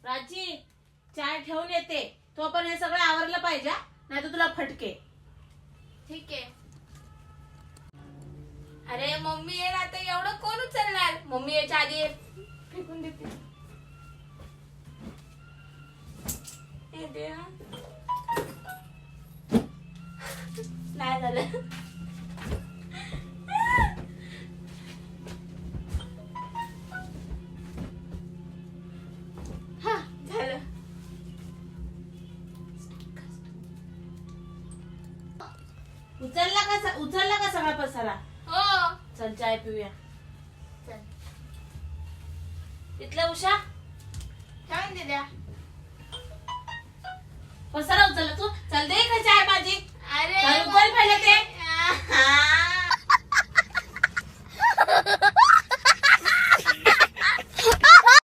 प्राची चाय ठेवून येते, तो पण हे सगळं आवरलं पाहिजे, नाही तर तुला फटके. ठीक आहे. अरे मम्मी आहे ना, तर एवढं कोण उचलणार? मम्मी याच्या आधी फेकून देते. हे देवा. नाही झालं. हा झालं. उचलला का सगळा पसारा? हो चल चाय पिऊया. चल इथलं उषा ठेवून दे द्या. पसारा उचलला तू. चल दे इकडे चाय माझी. अरे चल उचल पहिले ते. हा